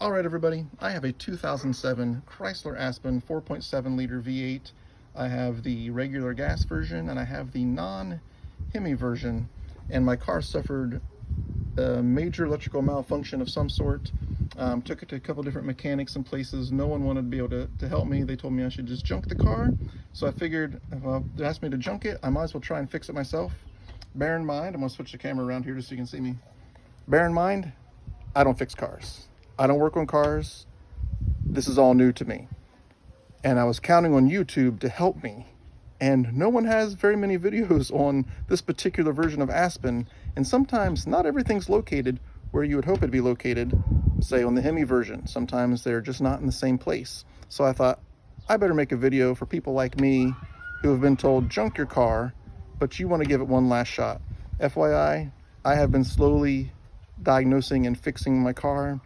All right, everybody, I have a 2007 Chrysler Aspen 4.7 liter V8. I have the regular gas version and I have the non-Hemi version, and my car suffered a major electrical malfunction of some sort. Took it to a couple different mechanics and places. No one wanted to be able to help me. They told me I should just junk the car. So I figured if they asked me to junk it, I might as well try and fix it myself. Bear in mind, I'm gonna switch the camera around here just so you can see me. Bear in mind, I don't fix cars. I don't work on cars. This is all new to me. And I was counting on YouTube to help me. And no one has very many videos on this particular version of Aspen. And sometimes not everything's located where you would hope it'd be located, say on the Hemi version. Sometimes they're just not in the same place. So I thought, I better make a video for people like me who have been told junk your car, but you want to give it one last shot. FYI, I have been slowly diagnosing and fixing my car.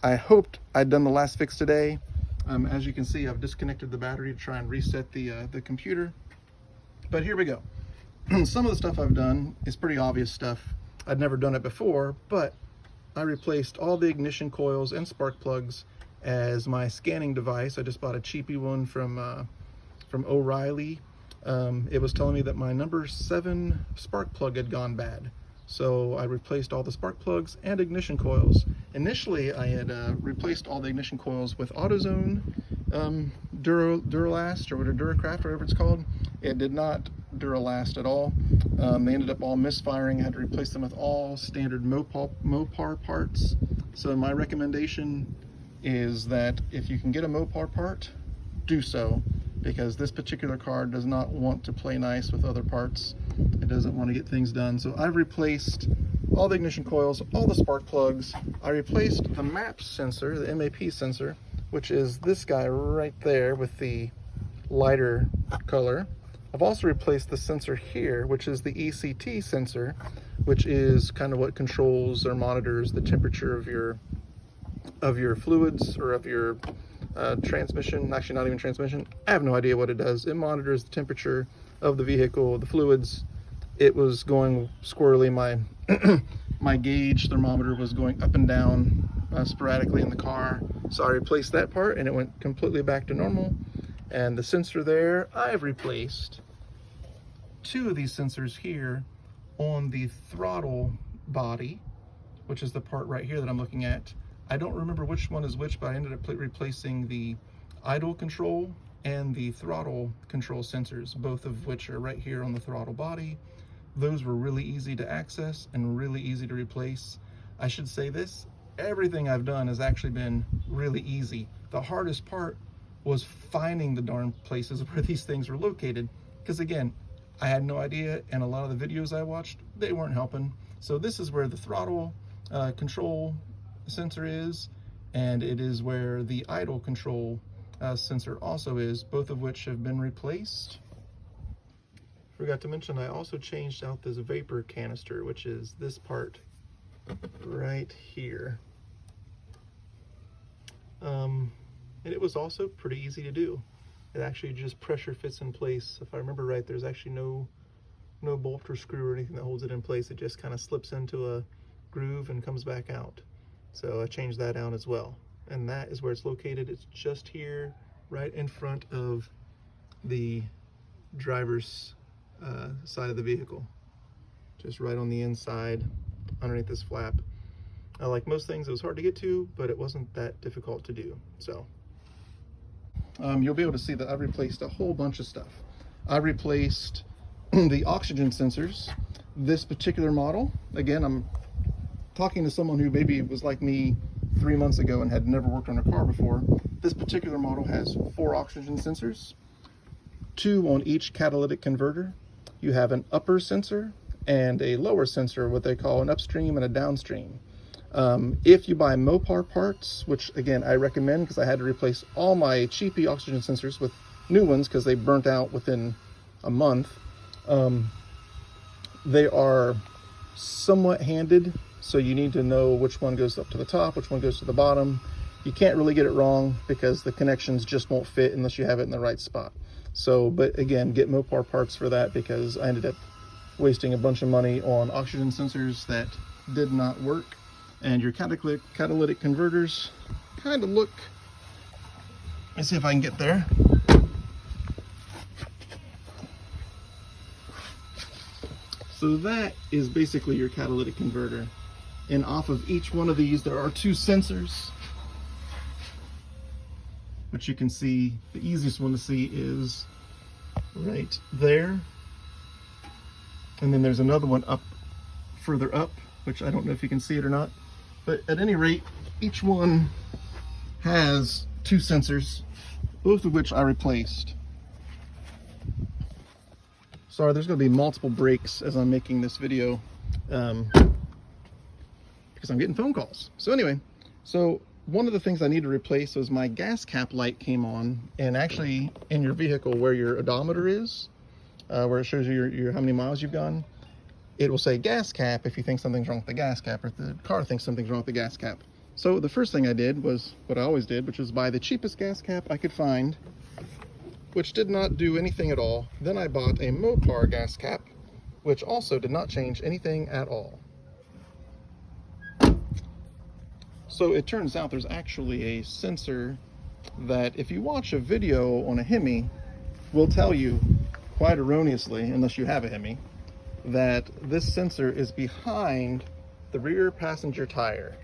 I hoped I'd done the last fix today. As you can see, I've disconnected the battery to try and reset the computer. But here we go. Some of the stuff I've done is pretty obvious stuff. I'd never done it before, but I replaced all the ignition coils and spark plugs as my scanning device. I just bought a cheapy one from O'Reilly. It was telling me that my number 7 spark plug had gone bad. So I replaced all the spark plugs and ignition coils. Initially, I had replaced all the ignition coils with AutoZone Duralast or Duracraft, whatever it's called. It did not Duralast at all. They ended up all misfiring. I had to replace them with all standard Mopar parts. So my recommendation is that if you can get a Mopar part, do so, because this particular car does not want to play nice with other parts. It doesn't want to get things done. So I've replaced all the ignition coils, all the spark plugs. I replaced the MAP sensor, the MAP sensor, which is this guy right there with the lighter color. I've also replaced the sensor here, which is the ECT sensor, which is kind of what controls or monitors the temperature of your fluids or of your transmission. Actually, not even transmission. I have no idea what it does. It monitors the temperature of the vehicle, the fluids. It was going squirrely. My gauge thermometer was going up and down sporadically in the car. So I replaced that part and it went completely back to normal. And the sensor there, I've replaced 2 of these sensors here on the throttle body, which is the part right here that I'm looking at. I don't remember which one is which, but I ended up replacing the idle control and the throttle control sensors, both of which are right here on the throttle body. Those were really easy to access and really easy to replace. I should say this, everything I've done has actually been really easy. The hardest part was finding the darn places where these things were located, because again, I had no idea, and a lot of the videos I watched, they weren't helping. So this is where the throttle control sensor is, and it is where the idle control sensor also is, both of which have been replaced. Forgot to mention, I also changed out this vapor canister, which is this part right here. And it was also pretty easy to do. It actually just pressure fits in place. If I remember right, there's actually no bolt or screw or anything that holds it in place. It just kind of slips into a groove and comes back out. So I changed that out as well. And that is where it's located. It's just here, right in front of the driver's side of the vehicle. Just right on the inside, underneath this flap. Like most things, it was hard to get to, but it wasn't that difficult to do. So you'll be able to see that I've replaced a whole bunch of stuff. I replaced the oxygen sensors. This particular model, again, I'm talking to someone who maybe was like me 3 months ago and had never worked on a car before. This particular model has 4 oxygen sensors, 2 on each catalytic converter. You have an upper sensor and a lower sensor, what they call an upstream and a downstream. If you buy Mopar parts, which again I recommend because I had to replace all my cheapy oxygen sensors with new ones because they burnt out within a month, they are somewhat handed, so you need to know which one goes up to the top, which one goes to the bottom. You can't really get it wrong because the connections just won't fit unless you have it in the right spot. So, but again, get Mopar parts for that, because I ended up wasting a bunch of money on oxygen sensors that did not work. And your catalytic converters, kind of look, let's see if I can get there. So that is basically your catalytic converter. And off of each one of these, there are 2 sensors, which you can see. The easiest one to see is right there. And then there's another one up, further up, which I don't know if you can see it or not. But at any rate, each one has 2 sensors, both of which I replaced. Sorry, there's going to be multiple breaks as I'm making this video because I'm getting phone calls. So anyway, one of the things I need to replace was my gas cap light came on, and actually in your vehicle where your odometer is, where it shows you your how many miles you've gone, it will say gas cap if you think something's wrong with the gas cap, or if the car thinks something's wrong with the gas cap. So the first thing I did was what I always did, which was buy the cheapest gas cap I could find, which did not do anything at all. Then I bought a Mopar gas cap, which also did not change anything at all. So it turns out there's actually a sensor that, if you watch a video on a Hemi, will tell you, quite erroneously, unless you have a Hemi, that this sensor is behind the rear passenger tire.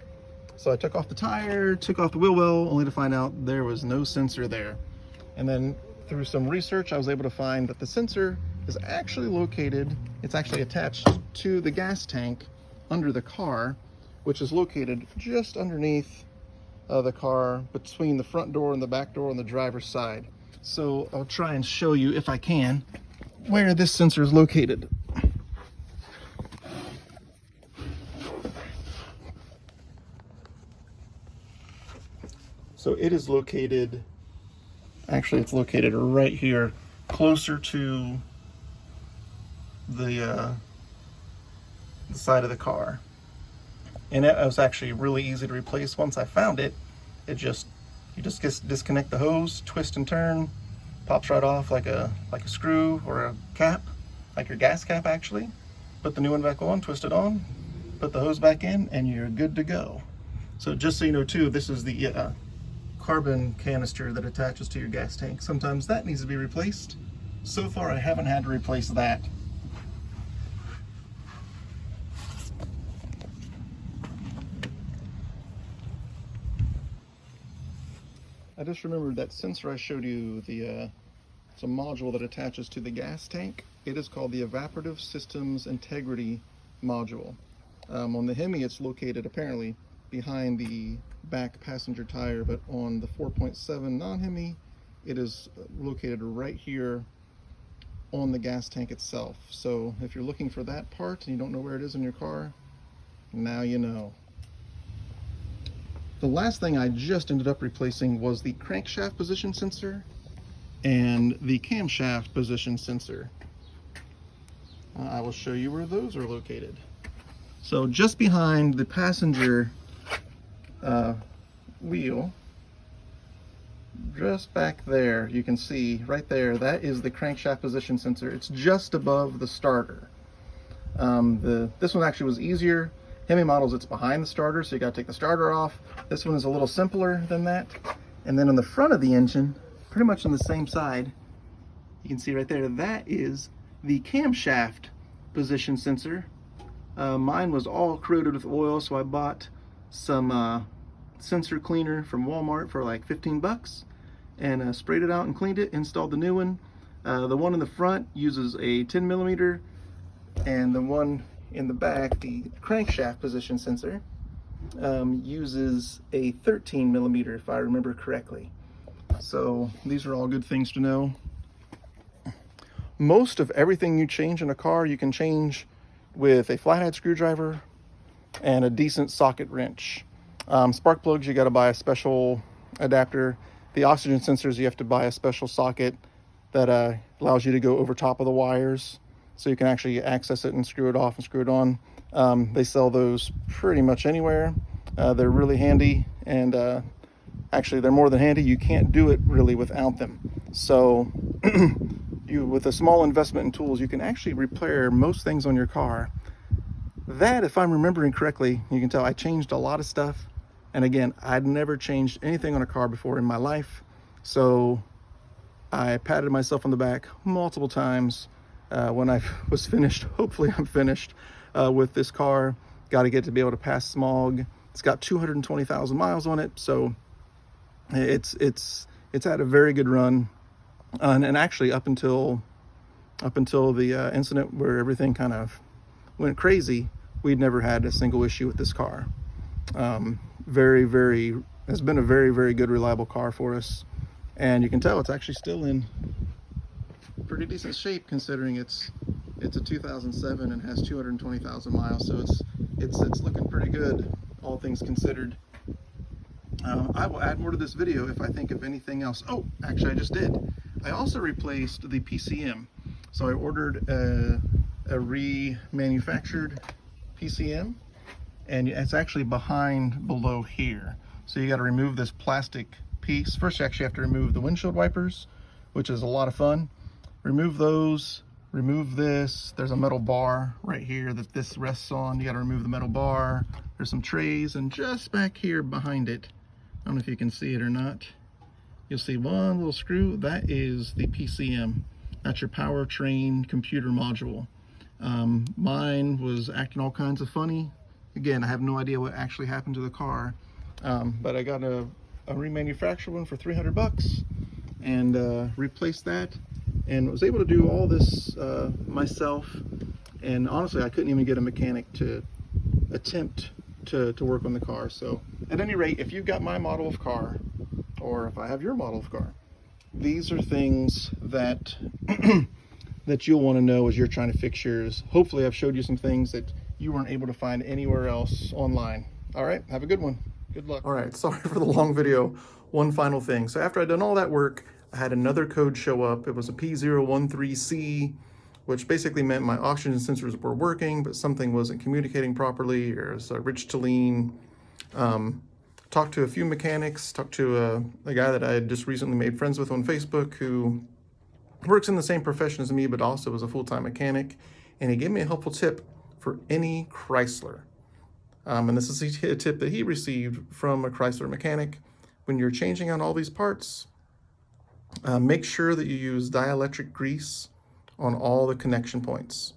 So I took off the tire, took off the wheel well, only to find out there was no sensor there. And then through some research, I was able to find that the sensor is actually located, it's actually attached to the gas tank under the car, which is located just underneath the car, between the front door and the back door on the driver's side. So I'll try and show you, if I can, where this sensor is located. So it is located, actually it's located right here, closer to the side of the car. And it was actually really easy to replace. Once I found it, you just disconnect the hose, twist and turn, pops right off like a screw or a cap, like your gas cap actually. Put the new one back on, twist it on, put the hose back in, and you're good to go. So just so you know too, this is the carbon canister that attaches to your gas tank. Sometimes that needs to be replaced. So far I haven't had to replace that. I just remembered that sensor I showed you, it's a module that attaches to the gas tank. It is called the Evaporative Systems Integrity Module. On the Hemi, it's located apparently behind the back passenger tire, but on the 4.7 non-Hemi, it is located right here on the gas tank itself. So if you're looking for that part and you don't know where it is in your car, now you know. The last thing I just ended up replacing was the crankshaft position sensor and the camshaft position sensor. I will show you where those are located. So just behind the passenger wheel, just back there, you can see right there, that is the crankshaft position sensor. It's just above the starter. This one actually was easier. Hemi models, it's behind the starter, so you got to take the starter off. This one is a little simpler than that. And then on the front of the engine, pretty much on the same side, you can see right there, that is the camshaft position sensor. Mine was all corroded with oil, so I bought some sensor cleaner from Walmart for like 15 bucks and sprayed it out and cleaned it, installed the new one. The one in the front uses a 10 millimeter, and the one in the back, the crankshaft position sensor, uses a 13 millimeter, if I remember correctly. So these are all good things to know. Most of everything you change in a car, you can change with a flathead screwdriver and a decent socket wrench. Spark plugs, you got to buy a special adapter. The oxygen sensors, you have to buy a special socket that allows you to go over top of the wires, so you can actually access it and screw it off and screw it on. They sell those pretty much anywhere. They're really handy, and actually they're more than handy. You can't do it really without them. So with a small investment in tools, you can actually repair most things on your car. That, if I'm remembering correctly, you can tell I changed a lot of stuff. And again, I'd never changed anything on a car before in my life, so I patted myself on the back multiple times when I was finished. Hopefully I'm finished with this car. Got to get to be able to pass smog. It's got 220,000 miles on it, so it's had a very good run. And actually up until the incident where everything kind of went crazy, we'd never had a single issue with this car. It's been a very, very good, reliable car for us. And you can tell it's actually still in pretty decent shape considering it's a 2007 and has 220,000 miles. So it's looking pretty good, all things considered. I will add more to this video if I think of anything else. Oh, actually I just did. I also replaced the PCM. So I ordered a remanufactured PCM, and it's actually below here. So you got to remove this plastic piece. First you actually have to remove the windshield wipers, which is a lot of fun. Remove those, remove this. There's a metal bar right here that this rests on. You got to remove the metal bar. There's some trays, and just back here behind it, I don't know if you can see it or not, you'll see one little screw. That is the PCM. That's your powertrain computer module. Mine was acting all kinds of funny. Again, I have no idea what actually happened to the car, but I got a remanufactured one for 300 bucks and replaced that, and was able to do all this myself. And honestly, I couldn't even get a mechanic to attempt to work on the car. So at any rate, if you've got my model of car, or if I have your model of car, these are things that that you'll want to know as you're trying to fix yours. Hopefully I've showed you some things that you weren't able to find anywhere else online. All right, have a good one. Good luck. All right, sorry for the long video. One final thing. So after I'd done all that work, I had another code show up. It was a P013C, which basically meant my oxygen sensors were working, but something wasn't communicating properly, or it was rich to lean. Talked to a few mechanics, talked to a guy that I had just recently made friends with on Facebook who works in the same profession as me, but also is a full-time mechanic. And he gave me a helpful tip for any Chrysler. And this is a tip that he received from a Chrysler mechanic. When you're changing out all these parts, make sure that you use dielectric grease on all the connection points.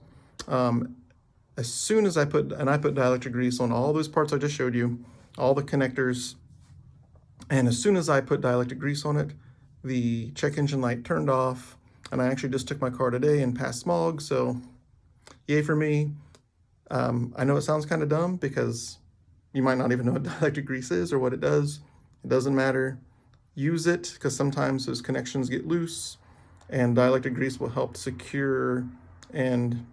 As soon as I put dielectric grease on all those parts I just showed you, all the connectors, and as soon as I put dielectric grease on it, the check engine light turned off, and I actually just took my car today and passed smog, so yay for me. I know it sounds kind of dumb because you might not even know what dielectric grease is or what it does. It doesn't matter. Use it, because sometimes those connections get loose, and dielectric grease will help secure and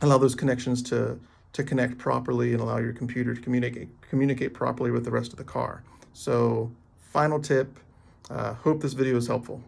allow those connections to connect properly and allow your computer to communicate properly with the rest of the car. So final tip, hope this video is helpful.